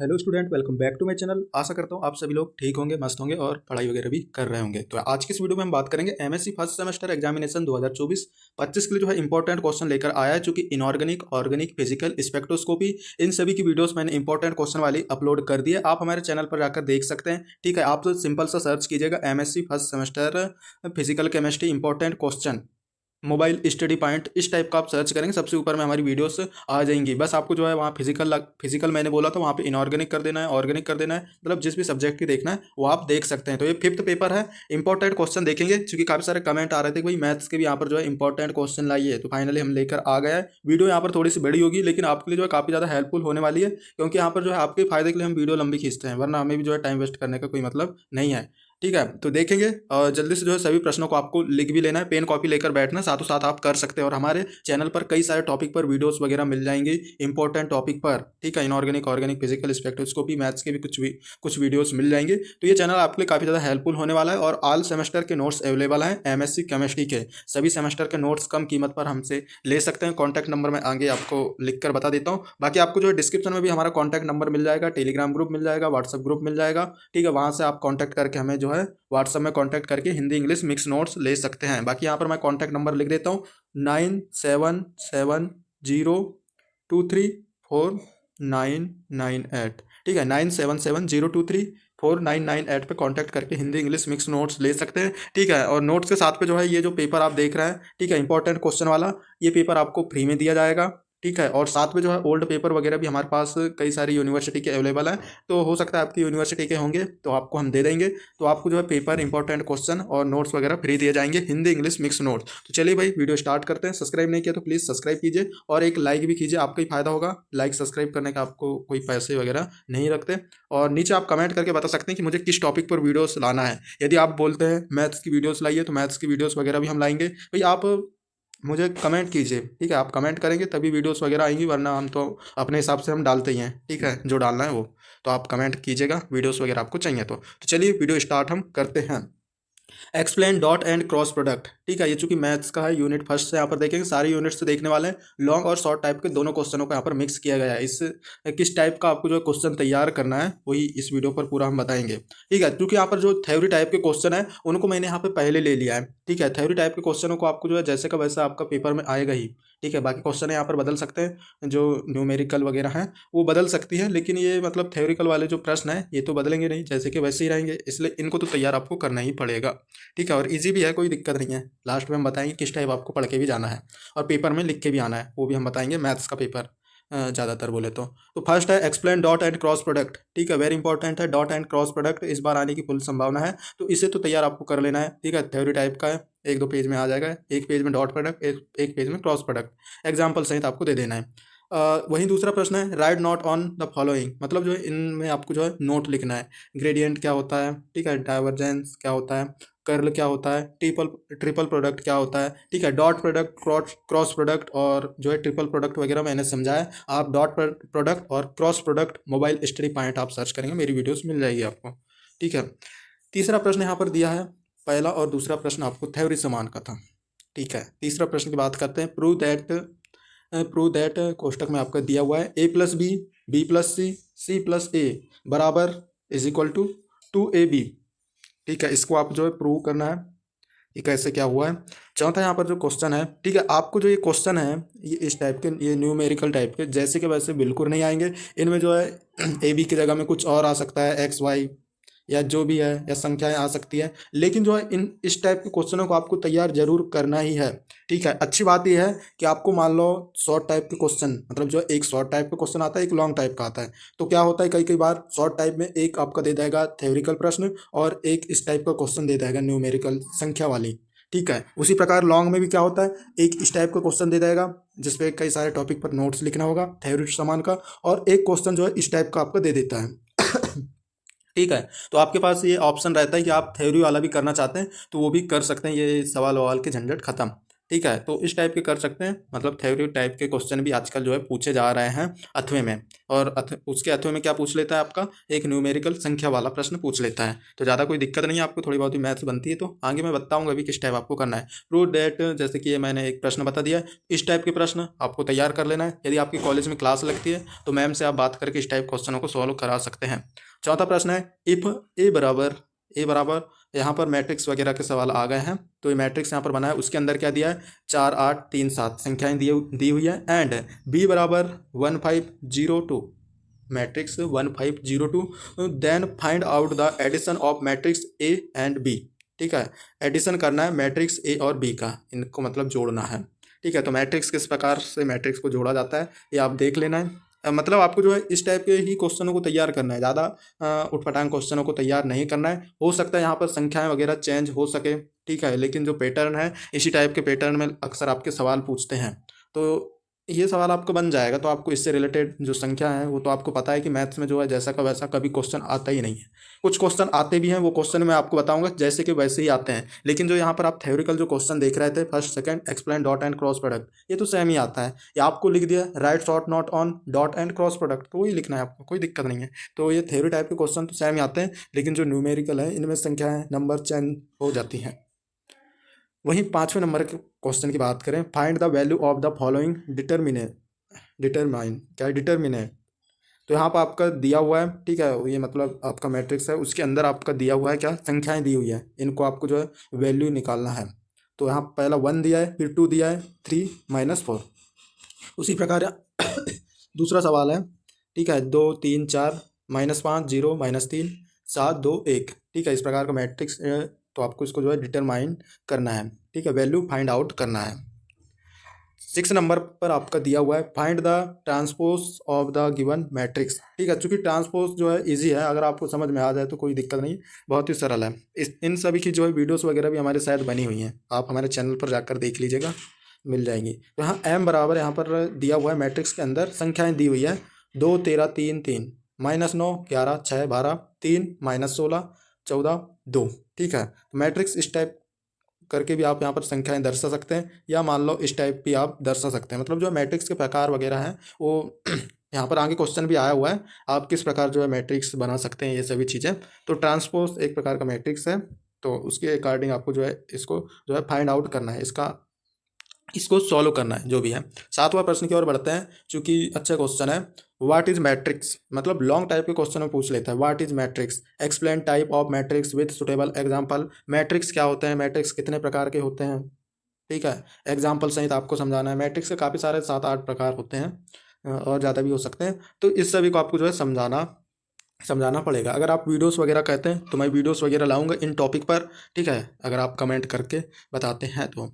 Hello student, welcome back to my channel. आशा करता हूँ आप सभी लोग ठीक होंगे, मस्त होंगे और पढ़ाई वगैरह भी कर रहे होंगे। तो आज की इस वीडियो में हम बात करेंगे एमएससी फर्स्ट सेमेस्टर एग्जामिनेशन 2024-25 के लिए जो है इंपॉर्टेंट क्वेश्चन लेकर आया है, जो कि इनऑर्गेनिक, ऑर्गेनिक, फिजिकल, स्पेक्ट्रोस्कोपी, इन सभी की वीडियोस मैंने इंपॉर्टेंट क्वेश्चन वाली अपलोड कर दी है। आप हमारे चैनल पर जाकर देख सकते हैं। ठीक है, आप तो सिंपल सा सर्च कीजिएगा MSc first semester physical chemistry important question mobile study point, इस टाइप का आप सर्च करेंगे, सबसे ऊपर में हमारी वीडियोस आ जाएंगी। बस आपको जो है वहाँ फिजिकल मैंने बोला था, वहाँ पे इनऑर्गेनिक कर देना है, ऑर्गेनिक कर देना है, मतलब जिस भी सब्जेक्ट की देखना है वो आप देख सकते हैं। तो ये फिफ्थ पेपर है, इंपॉर्टेंट क्वेश्चन देखेंगे, क्योंकि काफ़ी सारे कमेंट आ रहे थे कि भाई मैथ्स के भी यहाँ पर जो है इंपॉर्टेंट क्वेश्चन लाइए। तो फाइनली हम लेकर आ गए हैं। वीडियो यहाँ पर थोड़ी सी बड़ी होगी, लेकिन आपके लिए जो है काफ़ी ज़्यादा हेल्पफुल होने वाली है, क्योंकि यहाँ पर जो है आपके फायदे के लिए हम वीडियो लंबी खींचते हैं, वरना हमें भी जो है टाइम वेस्ट करने का कोई मतलब नहीं है। ठीक है, तो देखेंगे और जल्दी से जो है सभी प्रश्नों को आपको लिख भी लेना है, पेन कॉपी लेकर बैठना, साथों साथ आप कर सकते हैं। और हमारे चैनल पर कई सारे टॉपिक पर वीडियोस वगैरह मिल जाएंगी इंपॉर्टेंट टॉपिक पर। ठीक है, inorganic, organic, physical, spectroscopy, maths के भी कुछ वीडियोस मिल जाएंगे। तो ये चैनल आपके लिए काफ़ी ज़्यादा हेल्पफुल होने वाला है। और ऑल सेमेस्टर के नोट्स अवेलेबल हैं एमएससी केमिस्ट्री के। सभी सेमेस्टर के नोट्स कम कीमत पर हमसे ले सकते हैं। कॉन्टैक्ट नंबर मैं आगे आपको लिख कर बता देता हूँ। बाकी आपको जो है डिस्क्रिप्शन में भी हमारा कॉन्टैक्ट नंबर मिल जाएगा, टेलीग्राम ग्रुप मिल जाएगा, व्हाट्सअप ग्रुप मिल जाएगा। ठीक है, वहाँ से आप कॉन्टैक्ट करके हमें जो है व्हाट्सएप में कांटेक्ट करके हिंदी इंग्लिश मिक्स नोट्स ले सकते हैं। बाकी यहाँ पर मैं कांटेक्ट नंबर लिख देता हूँ, 9770234998। ठीक है, 9770234998 पे कांटेक्ट करके हिंदी इंग्लिश मिक्स नोट्स ले सकते हैं। ठीक है, और नोट्स के साथ पे जो है ये जो पेपर आप देख रहे हैं, ठीक है, इंपॉर्टेंट क्वेश्चन वाला, ये पेपर आपको फ्री में दिया जाएगा। ठीक है, और साथ में जो है ओल्ड पेपर वगैरह भी हमारे पास कई सारी यूनिवर्सिटी के अवेलेबल हैं। तो हो सकता है आपकी यूनिवर्सिटी के होंगे तो आपको हम दे देंगे। तो आपको जो है पेपर, इंपॉर्टेंट क्वेश्चन और नोट्स वगैरह फ्री दिए जाएंगे, हिंदी इंग्लिश मिक्स नोट्स। तो चलिए भाई वीडियो स्टार्ट करते हैं। सब्सक्राइब नहीं किया तो प्लीज़ सब्सक्राइब कीजिए और एक लाइक भी कीजिए, आपका ही फायदा होगा। लाइक सब्सक्राइब करने का आपको कोई पैसे वगैरह नहीं रखते। और नीचे आप कमेंट करके बता सकते हैं कि मुझे किस टॉपिक पर वीडियोस लाना है। यदि आप बोलते हैं मैथ्स की वीडियोस लाइए तो मैथ्स की वीडियोस वगैरह भी हम लाएंगे। भाई आप मुझे कमेंट कीजिए। ठीक है, आप कमेंट करेंगे तभी वीडियोस वगैरह आएंगी, वरना हम तो अपने हिसाब से हम डालते ही हैं। ठीक है, जो डालना है वो तो आप कमेंट कीजिएगा, वीडियोस वगैरह आपको चाहिए तो चलिए वीडियो स्टार्ट हम करते हैं। Explain dot and cross product. ठीक है, ये चूंकि मैथ्स का है, यूनिट फर्स्ट से यहाँ पर देखेंगे, सारे यूनिट से देखने वाले हैं। लॉन्ग और शॉर्ट टाइप के दोनों क्वेश्चनों को यहाँ पर मिक्स किया गया है। इस किस टाइप का आपको जो क्वेश्चन तैयार करना है वही इस वीडियो पर पूरा हम बताएंगे। ठीक है, क्योंकि यहाँ पर जो थ्योरी टाइप के क्वेश्चन है उनको मैंने यहाँ पे पहले ले लिया है। ठीक है, थ्योरी टाइप के क्वेश्चनों को आपको जो है जैसे का वैसा आपका पेपर में आएगा ही। ठीक है, बाकी क्वेश्चन यहाँ पर बदल सकते हैं, जो न्यूमेरिकल वगैरह हैं वो बदल सकती है, लेकिन ये मतलब थ्योरिकल वाले जो प्रश्न है ये तो बदलेंगे नहीं, जैसे कि वैसे ही रहेंगे, इसलिए इनको तो तैयार आपको करना ही पड़ेगा। ठीक है, और इजी भी है, कोई दिक्कत नहीं है। लास्ट में हम बताएंगे किस टाइप आपको पढ़ के भी जाना है और पेपर में लिख के भी आना है, वो भी हम बताएंगे। मैथ्स का पेपर ज़्यादातर बोले तो फर्स्ट है explain dot and cross product. ठीक है, वेरी इंपॉर्टेंट है, डॉट एंड क्रॉस प्रोडक्ट इस बार आने की फुल संभावना है, तो इसे तो तैयार आपको कर लेना है। ठीक है, थ्योरी टाइप का है, एक दो पेज में आ जाएगा, एक पेज में डॉट प्रोडक्ट, एक पेज में क्रॉस प्रोडक्ट, एग्जाम्पल सहित आपको दे देना है। वहीं दूसरा प्रश्न है right note on the following, मतलब जो है इनमें आपको जो है नोट लिखना है। ग्रेडियंट क्या होता है, ठीक है, डाइवर्जेंस क्या होता है, कर्ल क्या होता है, ट्रिपल प्रोडक्ट क्या होता है। ठीक है, डॉट प्रोडक्ट, क्रॉस प्रोडक्ट और जो है ट्रिपल प्रोडक्ट वगैरह मैंने समझाया। आप डॉट प्रोडक्ट और cross product mobile study point आप सर्च करेंगे, मेरी वीडियोस मिल जाएगी आपको। ठीक है, तीसरा प्रश्न यहाँ पर दिया है, पहला और दूसरा प्रश्न आपको थ्योरी समान का था। ठीक है, तीसरा प्रश्न की बात करते हैं। प्रूव दैट कोष्टक में आपका दिया हुआ है A+B, B+C, C+A बराबर इज इक्वल टू 2AB। ठीक है, इसको आप जो है प्रूव करना है, ये कैसे क्या हुआ है। चौथा यहाँ पर जो क्वेश्चन है, ठीक है, आपको जो ये क्वेश्चन है ये इस टाइप के, ये न्यूमेरिकल टाइप के जैसे कि वैसे बिल्कुल नहीं आएंगे। इनमें जो है AB की जगह में कुछ और आ सकता है, XY या जो भी है, या संख्याएं आ सकती है, लेकिन जो है इस टाइप के क्वेश्चनों को आपको तैयार जरूर करना ही है। ठीक है, अच्छी बात यह है कि आपको मान लो शॉर्ट टाइप के क्वेश्चन, मतलब जो एक शॉर्ट टाइप का क्वेश्चन आता है, एक लॉन्ग टाइप का आता है। तो क्या होता है, कई कई बार शॉर्ट टाइप में एक आपका दे देगा थ्योरिकल प्रश्न और एक इस टाइप का क्वेश्चन दे देगा न्यूमेरिकल संख्या वाली। ठीक है, उसी प्रकार लॉन्ग में भी क्या होता है, एक इस टाइप का क्वेश्चन दे देगा जिसपे कई सारे टॉपिक पर नोट्स लिखना होगा थ्योरी समान का, और एक क्वेश्चन जो है इस टाइप का आपका दे देता है। ठीक है, तो आपके पास ये ऑप्शन रहता है कि आप थ्योरी वाला भी करना चाहते हैं तो वो भी कर सकते हैं, ये सवाल ववाल के झंझट खत्म। ठीक है, तो इस टाइप के कर सकते हैं, मतलब थ्योरी टाइप के क्वेश्चन भी आजकल जो है पूछे जा रहे हैं अथवे में। और उसके अथवे में क्या पूछ लेता है आपका, एक न्यूमेरिकल संख्या वाला प्रश्न पूछ लेता है। तो ज़्यादा कोई दिक्कत नहीं है, आपको थोड़ी बहुत ही मैथ्स बनती है। तो आगे मैं बताऊंगा अभी किस टाइप आपको करना है। प्रूव डेट, जैसे कि ये मैंने एक प्रश्न बता दिया है, इस टाइप के प्रश्न आपको तैयार कर लेना है। यदि आपकी कॉलेज में क्लास लगती है तो मैम से आप बात करके इस टाइप क्वेश्चनों को सॉल्व करा सकते हैं। चौथा प्रश्न है, इफ ए बराबर यहाँ पर मैट्रिक्स वगैरह के सवाल आ गए हैं। तो ये मैट्रिक्स यहाँ पर बना है, उसके अंदर क्या दिया है, 4 8 3 7 संख्याएं दी हुई है। एंड बी बराबर 1502, matrix 1502, then find out the addition of matrix A and B. ठीक है, एडिशन करना है मैट्रिक्स ए और बी का, इनको मतलब जोड़ना है। ठीक है, तो मैट्रिक्स किस प्रकार से मैट्रिक्स को जोड़ा जाता है ये आप देख लेना है। मतलब आपको जो है इस टाइप के ही क्वेश्चनों को तैयार करना है, ज़्यादा उठपटांग क्वेश्चनों को तैयार नहीं करना है। हो सकता है यहाँ पर संख्याएं वगैरह चेंज हो सके, ठीक है, लेकिन जो पैटर्न है इसी टाइप के पैटर्न में अक्सर आपके सवाल पूछते हैं। तो ये सवाल आपको बन जाएगा। तो आपको इससे रिलेटेड जो संख्या है वो तो आपको पता है कि मैथ्स में जो है जैसा का वैसा कभी क्वेश्चन आता ही नहीं है। कुछ क्वेश्चन आते भी हैं, वो क्वेश्चन मैं आपको बताऊंगा जैसे कि वैसे ही आते हैं। लेकिन जो यहाँ पर आप थ्योरिकल जो क्वेश्चन देख रहे थे, first second explain dot and cross product, ये तो सेम ही आता है। ये आपको लिख दिया right short note on dot and cross product, तो वही लिखना है आपको, कोई दिक्कत नहीं है। तो ये थ्योरी टाइप के क्वेश्चन तो सेम ही आते हैं, लेकिन जो न्यूमेरिकल है इनमें संख्याएं नंबर चेंज हो जाती हैं। वहीं 5वें नंबर के क्वेश्चन की बात करें, find the value of the following determine, क्या है डिटरमिनेंट। तो यहाँ पर आपका दिया हुआ है, ठीक है, ये मतलब आपका मैट्रिक्स है, उसके अंदर आपका दिया हुआ है क्या, संख्याएं दी हुई है, इनको आपको जो है वैल्यू निकालना है। तो यहाँ पहला 1 दिया है, फिर 2 दिया है, 3 -4। उसी प्रकार दूसरा सवाल है, ठीक है, 2 3 4 -5 0 -3 7 2 1, ठीक है, इस प्रकार का मैट्रिक्स। तो आपको इसको जो है डिटरमाइन करना है, ठीक है, वैल्यू फाइंड आउट करना है। 6 नंबर पर आपका दिया हुआ है, find the transpose of the given matrix. ठीक है, चूंकि ट्रांसपोज जो है इजी है, अगर आपको समझ में आ जाए तो कोई दिक्कत नहीं, बहुत ही सरल है। इन सभी की जो है वीडियोस वगैरह भी हमारे शायद बनी हुई हैं, आप हमारे चैनल पर जाकर देख लीजिएगा, मिल जाएंगी। तो यहाँ m बराबर यहाँ पर दिया हुआ है, मैट्रिक्स के अंदर संख्याएँ दी हुई है, 2 13 3 3 -9 11 6 12 3 -16 14 2। ठीक है, मैट्रिक्स इस टाइप करके भी आप यहाँ पर संख्याएं दर्शा सकते हैं, या मान लो इस टाइप भी आप दर्शा सकते हैं। मतलब जो मैट्रिक्स के प्रकार वगैरह हैं वो यहाँ पर आगे क्वेश्चन भी आया हुआ है, आप किस प्रकार जो है मैट्रिक्स बना सकते हैं, ये सभी चीज़ें। तो ट्रांसपोज एक प्रकार का मैट्रिक्स है, तो उसके अकॉर्डिंग आपको जो है इसको जो है फाइंड आउट करना है, इसको सॉल्व करना है जो भी है। 7वां प्रश्न की ओर बढ़ते हैं, चूंकि अच्छा क्वेश्चन है। व्हाट इज मैट्रिक्स, मतलब लॉन्ग टाइप के क्वेश्चन में पूछ लेता है। What is matrix, explain type of matrix with suitable example. Matrix क्या होते हैं, मैट्रिक्स कितने प्रकार के होते हैं, ठीक है, एग्जाम्पल सहित आपको समझाना है। मैट्रिक्स के काफ़ी सारे 7 8 प्रकार होते हैं, और ज़्यादा भी हो सकते हैं। तो इस सभी को आपको जो है समझाना पड़ेगा। अगर आप वीडियोस वगैरह कहते हैं तो मैं वीडियोस वगैरह लाऊंगा इन टॉपिक पर, ठीक है, अगर आप कमेंट करके बताते हैं तो।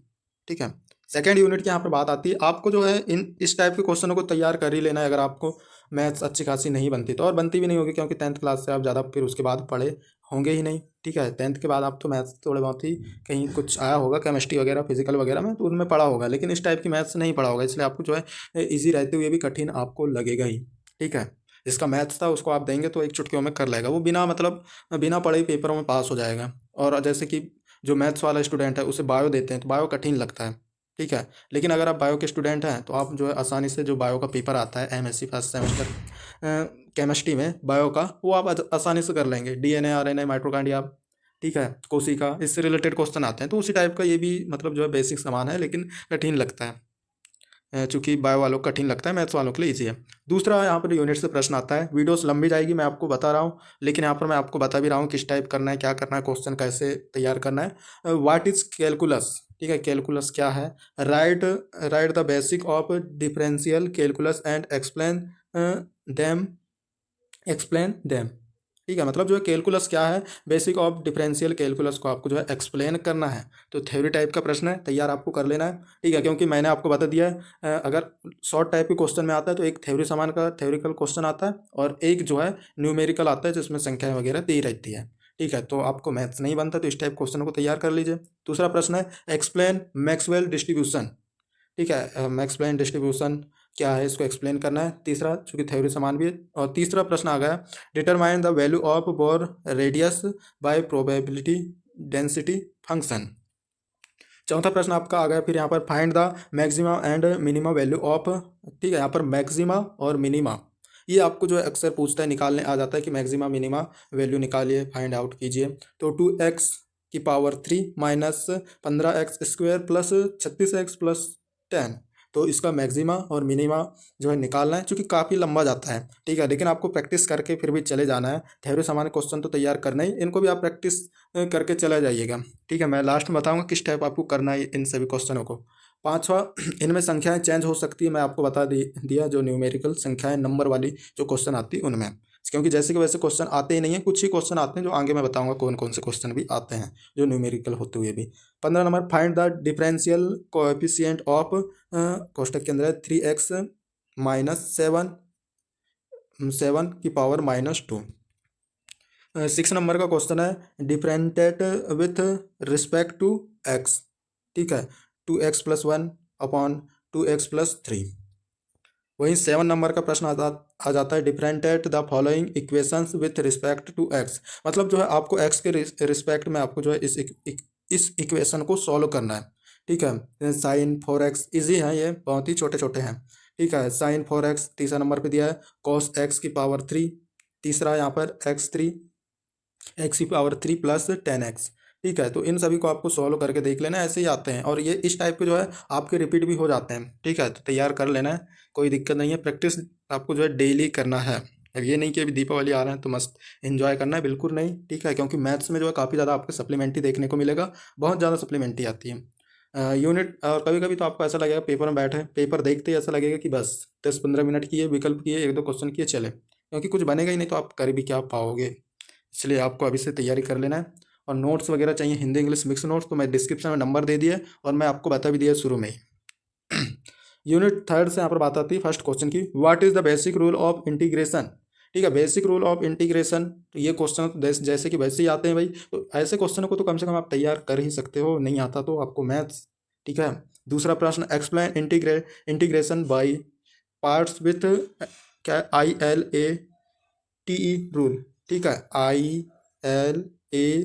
ठीक है, सेकेंड यूनिट की यहाँ पर बात आती है, आपको जो है इस टाइप के क्वेश्चनों को तैयार कर ही लेना है। अगर आपको मैथ्स अच्छी खासी नहीं बनती तो, और बनती भी नहीं होगी, क्योंकि 10th क्लास से आप ज़्यादा फिर उसके बाद पढ़े होंगे ही नहीं। ठीक है, 10th के बाद आप तो मैथ्स थोड़े बहुत ही कहीं कुछ आया होगा, केमिस्ट्री वगैरह फिजिकल वगैरह में, तो उनमें पढ़ा होगा, लेकिन इस टाइप की मैथ्स नहीं पढ़ा होगा, इसलिए आपको जो है ईजी रहते हुए भी कठिन आपको लगेगा ही। ठीक है, जिसका मैथ्स था उसको आप देंगे तो एक चुटकियों में कर लेगा, वो बिना पढ़े ही पेपरों में पास हो जाएगा। और जैसे कि जो मैथ्स वाला स्टूडेंट है उसे बायो देते हैं तो बायो कठिन लगता है, ठीक है, लेकिन अगर आप बायो के स्टूडेंट हैं तो आप जो है आसानी से जो बायो का पेपर आता है एमएससी फर्स्ट सेमेस्टर केमिस्ट्री में बायो का, वो आप आसानी से कर लेंगे। डीएनए आरएनए माइटोकॉन्ड्रिया, ठीक है, कोशिका, इससे रिलेटेड क्वेश्चन आते हैं। तो उसी टाइप का ये भी मतलब जो है बेसिक सामान है, लेकिन कठिन लगता है, चूंकि बायो वालों को कठिन लगता है, मैथ्स वालों के लिए ईजी है। दूसरा यहाँ पर यूनिट से प्रश्न आता है, वीडियोस लंबी जाएगी मैं आपको बता रहा हूँ, लेकिन यहाँ पर मैं आपको बता भी रहा हूँ किस टाइप करना है, क्या करना है, क्वेश्चन कैसे तैयार करना है। व्हाट इज कैलकुलस, ठीक है, कैलकुलस क्या है। Right the basic of differential calculus and explain them. ठीक है, मतलब जो है कैलकुलस क्या है, बेसिक ऑफ डिफरेंशियल कैलकुलस को आपको जो है एक्सप्लेन करना है। तो थ्योरी टाइप का प्रश्न है, तैयार आपको कर लेना है। ठीक है, क्योंकि मैंने आपको बता दिया है, अगर शॉर्ट टाइप के क्वेश्चन में आता है तो एक थ्योरी समान का थ्योरिकल क्वेश्चन आता है, और एक जो है न्यूमेरिकल आता है जिसमें संख्याएं वगैरह दी रहती है। ठीक है, तो आपको मैथ्स नहीं बनता तो इस टाइप क्वेश्चन को तैयार कर लीजिए। दूसरा प्रश्न है, एक्सप्लेन मैक्सवेल डिस्ट्रीब्यूशन। ठीक है, मैक्सवेल डिस्ट्रीब्यूशन क्या है, इसको एक्सप्लेन करना है। तीसरा, चूंकि थ्योरी समान भी है। और तीसरा प्रश्न आ गया, determine the value of bore radius bye probability density function. चौथा प्रश्न आपका आ गया फिर यहाँ पर find the maximum and minimum value of, ठीक है, यहाँ पर मैक्सिमा और मिनिमा ये आपको जो है अक्सर पूछता है, निकालने आ जाता है कि मैक्सिमा मिनिमा वैल्यू निकालिए, फाइंड आउट कीजिए। तो 2x⁻³ minus 15x² plus 36x+10, तो इसका मैक्सिमा और मिनिमा जो है निकालना है, क्योंकि काफ़ी लंबा जाता है, ठीक है, लेकिन आपको प्रैक्टिस करके फिर भी चले जाना है। थ्योरी सामान्य क्वेश्चन तो तैयार करना ही, इनको भी आप प्रैक्टिस करके चला जाइएगा, ठीक है। मैं लास्ट में बताऊंगा किस टाइप आपको करना है इन सभी क्वेश्चनों को। पांचवा, इनमें संख्याएं चेंज हो सकती है, मैं आपको बता दिया जो न्यूमेरिकल संख्याएं नंबर वाली जो क्वेश्चन आती है उनमें, क्योंकि जैसे कि वैसे क्वेश्चन आते ही नहीं है, कुछ ही क्वेश्चन आते हैं जो आगे मैं बताऊंगा कौन कौन से क्वेश्चन भी आते हैं जो न्यूमेरिकल होते हुए भी। 15 number, find the differential coefficient of, कोष्टक के अंदर है 3x माइनस 7 की पावर -2। 6 नंबर का क्वेश्चन है डिफरेंटेट विथ रिस्पेक्ट टू x, ठीक है, 2x+1/2x+3। वहीं 7 नंबर का प्रश्न आ जाता है differentiate the following equations with respect to x, मतलब जो है आपको x के रिस्पेक्ट में आपको जो है इस इक्वेशन को सॉल्व करना है, ठीक है। साइन 4x इजी है, ये बहुत ही छोटे छोटे हैं, ठीक है। साइन 4x तीसरा नंबर पे दिया है, cos x⁻³ तीसरा यहाँ पर x⁻³ प्लस 10x, ठीक है। तो इन सभी को आपको सॉल्व करके देख लेना है, ऐसे ही आते हैं और ये इस टाइप के जो है आपके रिपीट भी हो जाते हैं, ठीक है। तो तैयार कर लेना है, कोई दिक्कत नहीं है, प्रैक्टिस आपको जो है डेली करना है। अब ये नहीं कि अभी दीपावली आ रहे हैं तो मस्त एंजॉय करना है, बिल्कुल नहीं, ठीक है, क्योंकि मैथ्स में जो है काफ़ी ज़्यादा आपको सप्लीमेंट्री देखने को मिलेगा, बहुत ज़्यादा सप्लीमेंट्री आती है यूनिट। और कभी कभी तो आपको ऐसा लगेगा पेपर में बैठे, पेपर देखते ही ऐसा लगेगा कि बस 10-15 मिनट किए, विकल्प किए, 1-2 क्वेश्चन किए, चले, क्योंकि कुछ बनेगा ही नहीं तो आप कर भी क्या पाओगे, इसलिए आपको अभी से तैयारी कर लेना है। और नोट्स वगैरह चाहिए हिंदी इंग्लिश मिक्स नोट्स, तो मैं डिस्क्रिप्शन में नंबर दे दिया और मैं आपको बता भी दिया शुरू में ही। यूनिट 3 से यहाँ पर बात आती है फर्स्ट क्वेश्चन की, what is the basic rule of integration, ठीक है, बेसिक रूल ऑफ इंटीग्रेशन। तो ये क्वेश्चन जैसे कि वैसे ही आते हैं भाई, तो ऐसे क्वेश्चन को तो कम से कम आप तैयार कर ही सकते हो, नहीं आता तो आपको मैथ्स, ठीक है। दूसरा प्रश्न, explain integration by parts with क्या ILATE रूल, ठीक है, ILATE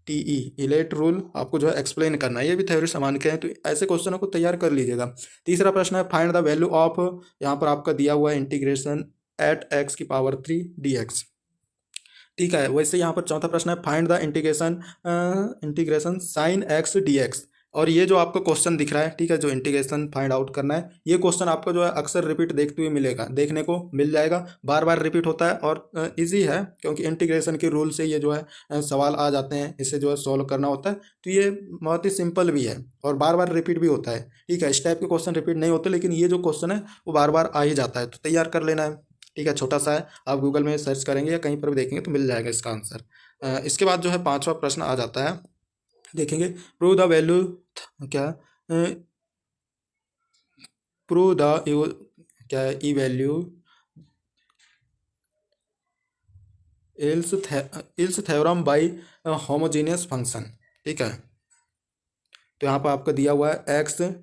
इलेट रूल आपको जो है एक्सप्लेन करना है, ये भी थ्योरी सामान्य के हैं, तो ऐसे क्वेश्चनों को तैयार कर लीजिएगा। तीसरा प्रश्न है फाइंड द वैल्यू ऑफ, यहाँ पर आपका दिया हुआ है इंटीग्रेशन एट x⁻³ dx, ठीक है। वैसे यहाँ पर चौथा प्रश्न है find the integration sine x dx, और ये जो आपको क्वेश्चन दिख रहा है, ठीक है, जो इंटीग्रेशन फाइंड आउट करना है, ये क्वेश्चन आपको जो है अक्सर रिपीट देखते हुए मिलेगा, देखने को मिल जाएगा, बार बार रिपीट होता है और इजी है, क्योंकि इंटीग्रेशन के रूल से ये जो है सवाल आ जाते हैं, इसे जो है सॉल्व करना होता है, तो ये बहुत ही सिंपल भी है और बार बार रिपीट भी होता है, ठीक है। इस टाइप के क्वेश्चन रिपीट नहीं होते, लेकिन ये जो क्वेश्चन है वो बार बार आ ही जाता है, तो तैयार कर लेना है, ठीक है। छोटा सा है, आप गूगल में सर्च करेंगे या कहीं पर भी देखेंगे तो मिल जाएगा इसका आंसर। इसके बाद जो है पांचवा प्रश्न आ जाता है, देखेंगे, प्रूव द वैल्यू, क्या, प्रूव द क्या ई value ills theorem by homogeneous function, ठीक है। तो यहाँ पर आपका दिया हुआ है x∆u/∆x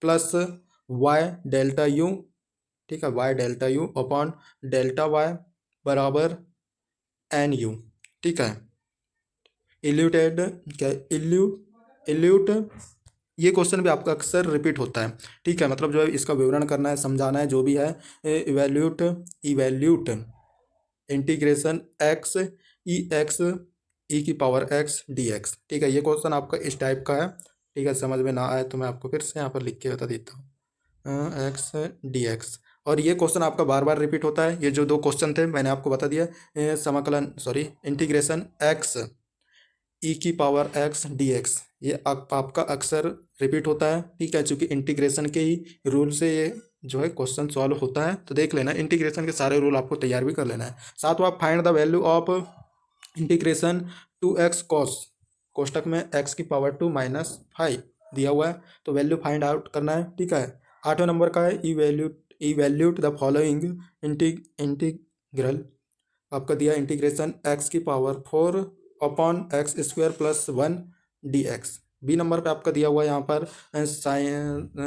प्लस y∆u, ठीक है, y∆u/∆y बराबर nu, ठीक है। इल्यूटेड क्या, इल्यूट ये क्वेश्चन भी आपका अक्सर रिपीट होता है, ठीक है, मतलब जो है इसका विवरण करना है, समझाना है, जो भी है, इवैल्यूट इंटीग्रेशन x dx, ठीक है। ये क्वेश्चन आपका इस टाइप का है, ठीक है, समझ में ना आए तो मैं आपको फिर से यहाँ पर लिख के बता देता हूँ, x dx, और ये क्वेश्चन आपका बार बार रिपीट होता है, ये जो 2 क्वेश्चन थे मैंने आपको बता दिया, इंटीग्रेशन x dx, ये आपका अक्सर रिपीट होता है, ठीक है, चूंकि इंटीग्रेशन के ही रूल से ये जो है क्वेश्चन सॉल्व होता है, तो देख लेना इंटीग्रेशन के सारे रूल आपको तैयार भी कर लेना है। सातवां, find the value of integration 2x cos, कोष्टक में x⁻² माइनस 5 दिया हुआ है, तो वैल्यू फाइंड आउट करना है, ठीक है। 8वें नंबर का है इवैल्यूट द फॉलोइंग इंटीग्रल, आपका दिया integration x⁴/x² + 1 dx। B number पे आपका दिया हुआ है यहाँ पर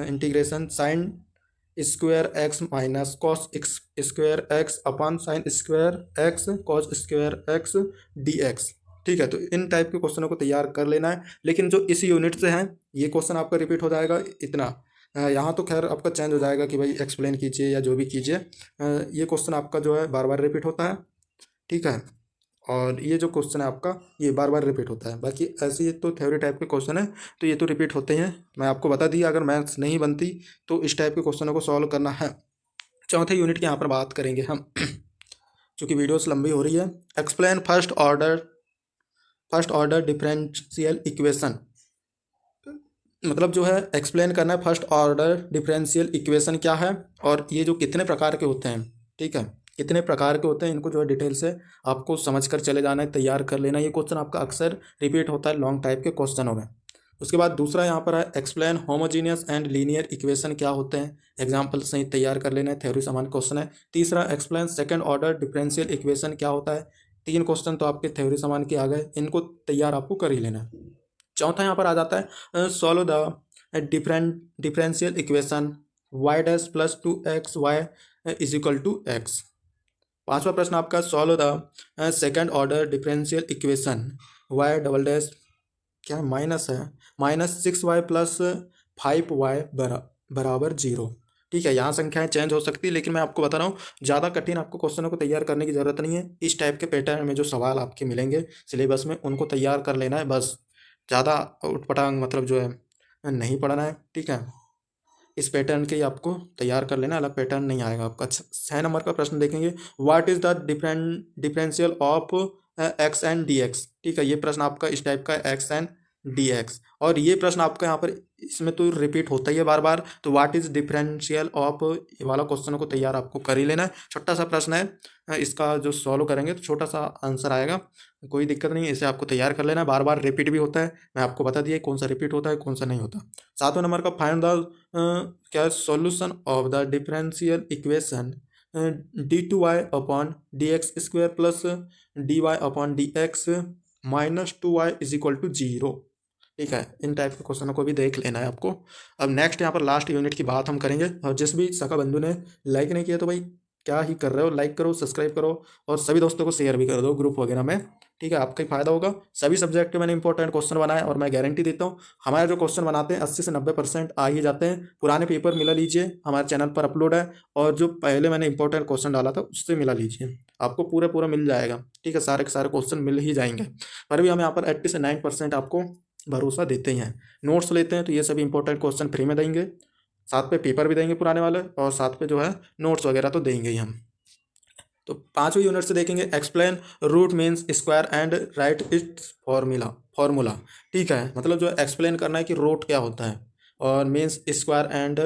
integration sine square x minus cos square x upon sine square x cos square x dx, ठीक है, तो इन टाइप के क्वेश्चनों को तैयार कर लेना है। लेकिन जो इस यूनिट से हैं ये क्वेश्चन आपका रिपीट हो जाएगा इतना। यहाँ तो खैर आपका चेंज हो जाएगा कि भाई एक्सप्लेन कीजिए या जो भी कीजिए, ये क्वेश्चन आपका जो है बार बार रिपीट होता है। ठीक है, और ये जो क्वेश्चन है आपका ये बार बार रिपीट होता है। बाकी ऐसे तो थ्योरी टाइप के क्वेश्चन है तो ये तो रिपीट होते ही हैं। मैं आपको बता दिया, अगर मैथ्स नहीं बनती तो इस टाइप के क्वेश्चनों को सॉल्व करना है। चौथे यूनिट की यहाँ पर बात करेंगे हम चूँकि वीडियोस लंबी हो रही है। Explain first order differential equation, मतलब जो है एक्सप्लेन करना है फर्स्ट ऑर्डर डिफरेंशियल इक्वेशन क्या है और ये जो कितने प्रकार के होते हैं। ठीक है, कितने प्रकार के होते हैं इनको जो है डिटेल से आपको समझ कर चले जाना है, तैयार कर लेना। ये क्वेश्चन आपका अक्सर रिपीट होता है लॉन्ग टाइप के क्वेश्चनों में। उसके बाद दूसरा यहाँ पर है explain homogeneous and linear equation क्या होते हैं, एग्जाम्पल सही तैयार कर लेना है, थ्योरी समान क्वेश्चन है। तीसरा explain second order differential equation क्या होता है। 3 क्वेश्चन तो आपके थ्योरी समान के आ गए, इनको तैयार आपको कर ही लेना है। चौथा यहाँ पर आ जाता है solve the differential equation y dash plus 2xy is equal to x. पांचवा प्रश्न आपका solve the second order differential equation y double dash क्या माइनस है -6y प्लस 5y बराबर 0। ठीक है, यहाँ संख्याएं चेंज हो सकती है लेकिन मैं आपको बता रहा हूँ ज़्यादा कठिन आपको क्वेश्चनों को तैयार करने की ज़रूरत नहीं है। इस टाइप के पैटर्न में जो सवाल आपके मिलेंगे सिलेबस में उनको तैयार कर लेना है बस। ज़्यादा उटपटांग मतलब जो है नहीं पढ़ना है। ठीक है, इस पैटर्न के ही आपको तैयार कर लेना, अलग पैटर्न नहीं आएगा आपका। 6 नंबर का प्रश्न देखेंगे, what is the differential of x and D x. ठीक है, ये प्रश्न आपका इस टाइप का एक्स एंड डी एक्स, और ये प्रश्न आपका यहाँ पर इसमें तो रिपीट होता ही है बार बार। तो व्हाट इज डिफरेंशियल ऑफ, ये वाला क्वेश्चन को तैयार आपको कर ही लेना है। छोटा सा प्रश्न है, इसका जो सॉल्व करेंगे तो छोटा सा आंसर आएगा, कोई दिक्कत नहीं है, इसे आपको तैयार कर लेना है। बार बार रिपीट भी होता है, मैं आपको बता दिया कौन सा रिपीट होता है कौन सा नहीं होता। 7वें नंबर का फाइंड द क्या solution of the differential equation d2y upon D X square plus dy upon D X -2y is equal to 0। ठीक है, इन टाइप के क्वेश्चनों को भी देख लेना है आपको। अब नेक्स्ट यहाँ पर लास्ट यूनिट की बात हम करेंगे, और जिस भी सखा बंधु ने लाइक नहीं किया तो भाई क्या ही कर रहे हो, लाइक करो, सब्सक्राइब करो और सभी दोस्तों को शेयर भी कर दो ग्रुप वगैरह में। ठीक है, आपका ही फायदा होगा। सभी सब्जेक्ट के मैंने इंपॉर्टेंट क्वेश्चन बनाए और मैं गारंटी देता हूँ हमारे जो क्वेश्चन बनाते हैं 80 से 90% आ ही जाते हैं। पुराने पेपर मिला लीजिए, हमारे चैनल पर अपलोड है, और जो पहले मैंने इंपॉर्टेंट क्वेश्चन डाला था उससे मिला लीजिए, आपको पूरा मिल जाएगा। ठीक है, सारे के सारे क्वेश्चन मिल ही जाएंगे। पर भी हम यहाँ पर 80 से 90% आपको भरोसा देते ही हैं। नोट्स लेते हैं तो ये सभी इंपॉर्टेंट क्वेश्चन फ्री में देंगे, साथ पे पेपर भी देंगे पुराने वाले, और साथ पे जो है नोट्स वगैरह तो देंगे ही हम। तो 5वें यूनिट से देखेंगे explain root means square and write its formula. ठीक है, मतलब जो एक्सप्लेन करना है कि रूट क्या होता है, और means square and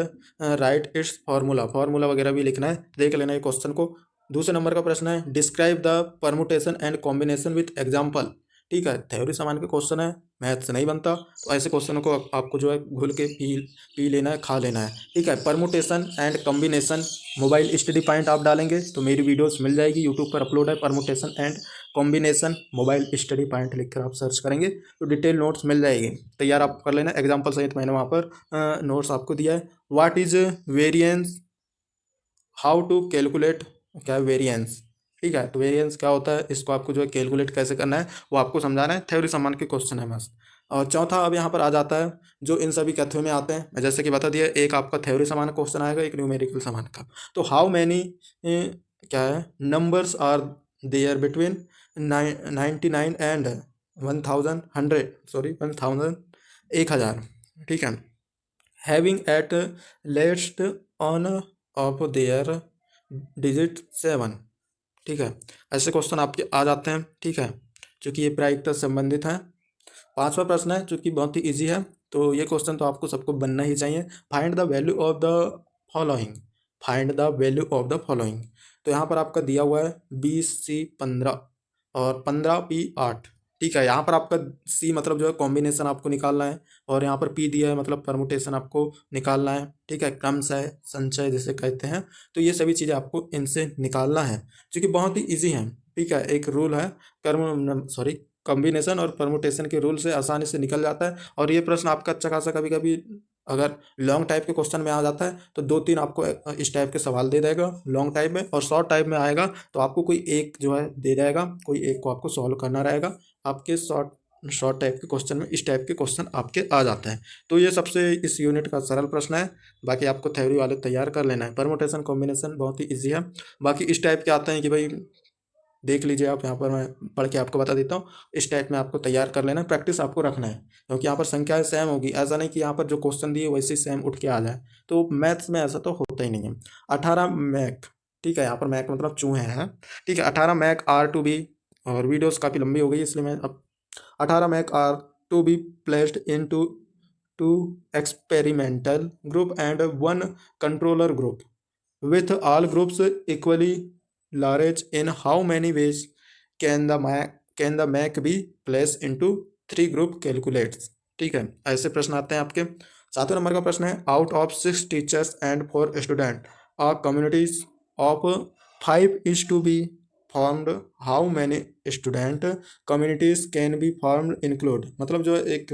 write its formula वगैरह भी लिखना है, देख लेना है क्वेश्चन को। दूसरे नंबर का प्रश्न है describe the permutation and combination with example. ठीक है, थ्योरी समान के क्वेश्चन है, मैथ से नहीं बनता, तो ऐसे क्वेश्चनों को आपको जो है घुल के पी लेना है, खा लेना है। ठीक है, permutation and combination mobile study point आप डालेंगे तो मेरी वीडियोस मिल जाएगी, यूट्यूब पर अपलोड है। Permutation and combination mobile study point लिखकर आप सर्च करेंगे तो डिटेल नोट्स मिल जाएगी, तैयार आप कर लेना। एग्जाम्पल सहित मैंने वहाँ पर नोट्स आपको दिया है। What is variance, how to calculate क्या वेरिएंस। ठीक है, तो वेरिएंस क्या होता है, इसको आपको जो है कैलकुलेट कैसे करना है वो आपको समझाना है, थ्योरी समान के क्वेश्चन है मस्त। और चौथा अब यहाँ पर आ जाता है जो इन सभी कैथवे में आते हैं, मैं जैसे कि बता दिया, एक आपका थ्योरी समान क्वेश्चन आएगा, एक न्यूमेरिकल समान का। तो हाउ मैनी क्या है numbers are there between 99 and 1000। ठीक है, having at least one of their digit 7। ठीक है, ऐसे क्वेश्चन आपके आ जाते हैं। ठीक है, चूँकि ये प्रायिकता से संबंधित है। 5वां प्रश्न है चूँकि बहुत ही इजी है, तो ये क्वेश्चन तो आपको सबको बनना ही चाहिए। Find the value of the following, तो यहाँ पर आपका दिया हुआ है 20C15 और 15P8। ठीक है, यहाँ पर आपका सी मतलब जो है कॉम्बिनेशन आपको निकालना है, और यहाँ पर पी दिया है मतलब परमुटेशन आपको निकालना है। ठीक है, क्रमशः संचय जिसे कहते हैं, तो ये सभी चीज़ें आपको इनसे निकालना है, क्योंकि बहुत ही इजी है। ठीक है, एक रूल है कॉम्बिनेशन और परमुटेशन के रूल से आसानी से निकल जाता है। और ये प्रश्न आपका अच्छा खासा कभी कभी अगर लॉन्ग टाइप के क्वेश्चन में आ जाता है तो 2-3 आपको इस टाइप के सवाल दे देगा लॉन्ग टाइप में, और शॉर्ट टाइप में आएगा तो आपको कोई एक जो है दे देगा, कोई एक को आपको सॉल्व करना रहेगा, आपके शॉर्ट शॉर्ट टाइप के क्वेश्चन में इस टाइप के क्वेश्चन आपके आ जाते हैं। तो ये सबसे इस यूनिट का सरल प्रश्न है। बाकी आपको थ्योरी वाले तैयार कर लेना है। परमुटेशन कॉम्बिनेशन बहुत ही ईजी है। बाकी इस टाइप के आते हैं कि भाई देख लीजिए आप, यहाँ पर मैं पढ़ के आपको बता देता हूँ। इस टाइप में आपको तैयार कर लेना है, प्रैक्टिस आपको रखना है, क्योंकि यहाँ पर संख्याएं सेम होगी। ऐसा नहीं कि यहाँ पर जो क्वेश्चन दिए वैसे ही सेम उठ के आ जाए, तो मैथ्स में ऐसा तो होता ही नहीं है। 18 मैक, ठीक है, यहाँ पर मैक मतलब चूहे हैं, ठीक है। 18 मैक आर टू बी, और वीडियोस काफ़ी लंबी हो गई इसलिए मैं अब 18 Mac are to be placed into experimental group and one controller group with all groups equally large, in how many ways can the mac be placed into 3 group calculates। ठीक है, ऐसे प्रश्न आते हैं आपके। 7वें नंबर का प्रश्न है, out of 6 teachers and 4 student a communities of 5 is to be formed, how many student communities can be formed include. मतलब जो एक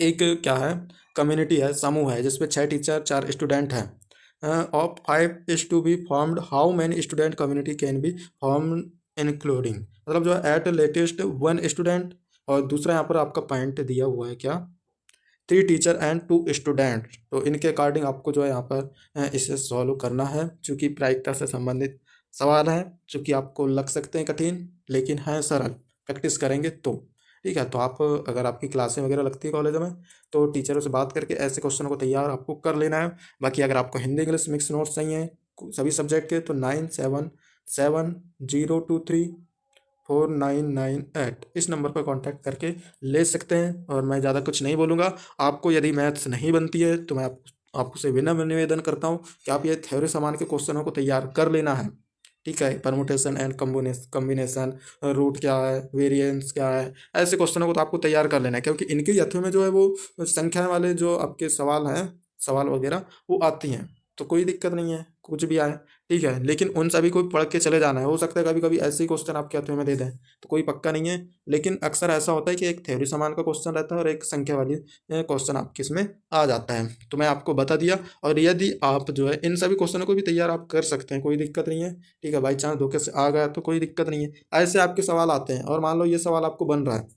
एक क्या है, कम्युनिटी है, समूह है जिसमें 6 टीचर 4 स्टूडेंट हैं। Of 5 is to be formed, how many student community can be formed including. मतलब जो है एट लेटेस्ट 1 स्टूडेंट, और दूसरा यहाँ पर आपका पॉइंट दिया हुआ है क्या, 3 टीचर एंड 2 स्टूडेंट। तो इनके अकॉर्डिंग आपको जो है यहाँ पर इसे सॉल्व करना है, चूँकि प्रायिकता से संबंधित सवाल है, चूँकि आपको लग सकते हैं कठिन लेकिन हैं सरल, प्रैक्टिस करेंगे तो। ठीक है, तो आप अगर आपकी क्लासें वगैरह लगती है कॉलेज में, तो टीचरों से बात करके ऐसे क्वेश्चनों को तैयार आपको कर लेना है। बाकी अगर आपको हिंदी इंग्लिश मिक्स नोट्स चाहिए सभी सब्जेक्ट के, तो 9770234998 इस नंबर पर कांटेक्ट करके ले सकते हैं। और मैं ज़्यादा कुछ नहीं बोलूँगा। आपको यदि मैथ्स नहीं बनती है तो मैं आपसे विनम्र निवेदन करता हूँ कि आप ये थ्योरी समान के क्वेश्चनों को तैयार कर लेना है। ठीक है, परमुटेशन एंड कम्बिनेशन, रूट क्या है, वेरिएंस क्या है, ऐसे क्वेश्चनों को तो आपको तैयार कर लेना है, क्योंकि इनके अथों में जो है वो संख्या वाले जो आपके सवाल हैं, सवाल वगैरह वो आती हैं, तो कोई दिक्कत नहीं है, कुछ भी आए। ठीक है, लेकिन उन सभी को पढ़ के चले जाना है। हो सकता है कभी कभी ऐसे ही क्वेश्चन आपके हाथों में दे दें, तो कोई पक्का नहीं है, लेकिन अक्सर ऐसा होता है कि एक थ्योरी समान का क्वेश्चन रहता है और एक संख्या वाली क्वेश्चन आपके इसमें आ जाता है। तो मैं आपको बता दिया, और यदि आप जो है इन सभी क्वेश्चनों को भी तैयार आप कर सकते हैं, कोई दिक्कत नहीं है। ठीक है, बाई चांस धोखे से आ गया तो कोई दिक्कत नहीं है। ऐसे आपके सवाल आते हैं, और मान लो ये सवाल आपको बन रहा है,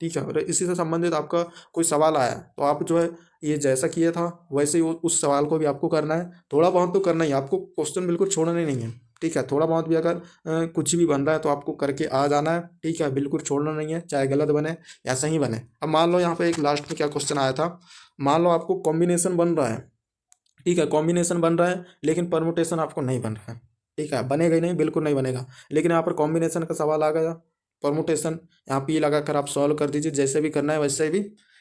ठीक है, और इसी से संबंधित आपका कोई सवाल आया, तो आप जो है ये जैसा किया था वैसे ही उस सवाल को भी आपको करना है। थोड़ा बहुत तो करना ही, आपको क्वेश्चन बिल्कुल छोड़ना नहीं है। ठीक है, थोड़ा बहुत भी अगर कुछ भी बन रहा है तो आपको करके आ जाना है। ठीक है, बिल्कुल छोड़ना नहीं है, चाहे गलत बने या सही बने। अब मान लो यहाँ पे एक लास्ट में क्या क्वेश्चन आया था, मान लो आपको कॉम्बिनेशन बन रहा है, ठीक है, कॉम्बिनेशन बन रहा है लेकिन परमुटेशन आपको नहीं बन रहा है। ठीक है, बनेगा ही नहीं, बिल्कुल नहीं बनेगा। लेकिन यहाँ पर कॉम्बिनेशन का सवाल आ गया, परमुटेशन यहाँ पे लगा कर आप सॉल्व कर दीजिए, जैसे भी करना है वैसे भी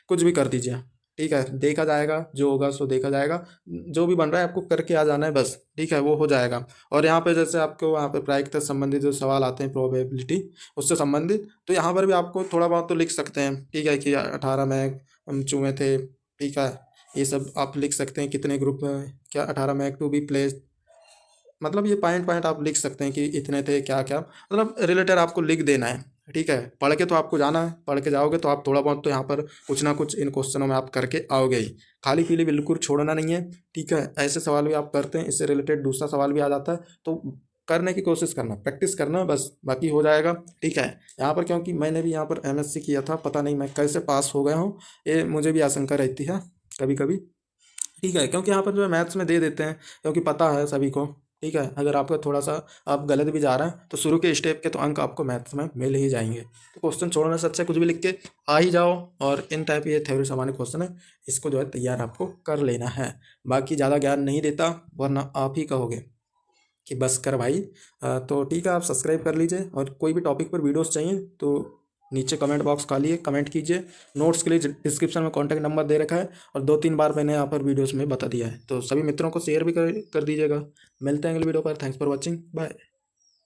कुछ भी कर दीजिए। ठीक है, देखा जाएगा, जो होगा सो देखा जाएगा, जो भी बन रहा है आपको करके आ जाना है बस। ठीक है, वो हो जाएगा। और यहाँ पे जैसे आपको वहाँ पे प्रायिकता से संबंधित जो सवाल आते हैं, प्रोबेबिलिटी उससे संबंधित, तो यहाँ पर भी आपको थोड़ा बहुत तो लिख सकते हैं। ठीक है, कि 18 में चूहे थे, ठीक है, ये सब आप लिख सकते हैं। कितने ग्रुप में क्या 18 मैक टू बी प्लेस, मतलब ये पॉइंट पॉइंट आप लिख सकते हैं कि इतने थे, क्या क्या, मतलब रिलेटेड आपको लिख देना है। ठीक है, पढ़ के तो आपको जाना है, पढ़ के जाओगे तो आप थोड़ा बहुत तो यहाँ पर कुछ ना कुछ इन क्वेश्चनों में आप करके आओगे ही। खाली पीली बिल्कुल छोड़ना नहीं है। ठीक है, ऐसे सवाल भी आप करते हैं, इससे रिलेटेड दूसरा सवाल भी आ जाता है, तो करने की कोशिश करना, प्रैक्टिस करना बस, बाकी हो जाएगा। ठीक है, यहाँ पर क्योंकि मैंने भी यहाँ पर MSc किया था, पता नहीं मैं कैसे पास हो गया हूँ, ये मुझे भी आशंका रहती है कभी कभी। ठीक है, क्योंकि यहाँ पर जो है मैथ्स में दे देते हैं, क्योंकि पता है सभी को। ठीक है, अगर आपका थोड़ा सा आप गलत भी जा रहे हैं तो शुरू के स्टेप के तो अंक आपको मैथ्स में मिल ही जाएंगे। तो क्वेश्चन छोड़ने से अच्छा कुछ भी लिख के आ ही जाओ, और इन टाइप ये थ्योरी सामान्य क्वेश्चन है, इसको जो है तैयार आपको कर लेना है। बाकी ज़्यादा ज्ञान नहीं देता, वरना आप ही कहोगे कि बस कर भाई। तो ठीक है, आप सब्सक्राइब कर लीजिए, और कोई भी टॉपिक पर वीडियोस चाहिए तो नीचे कमेंट बॉक्स खाली है, कमेंट कीजिए। नोट्स के लिए डिस्क्रिप्शन में कॉन्टैक्ट नंबर दे रखा है, और 2-3 बार मैंने यहाँ पर वीडियोस में बता दिया है, तो सभी मित्रों को शेयर भी कर दीजिएगा। मिलते हैं अगले वीडियो पर। Thanks for watching, bye.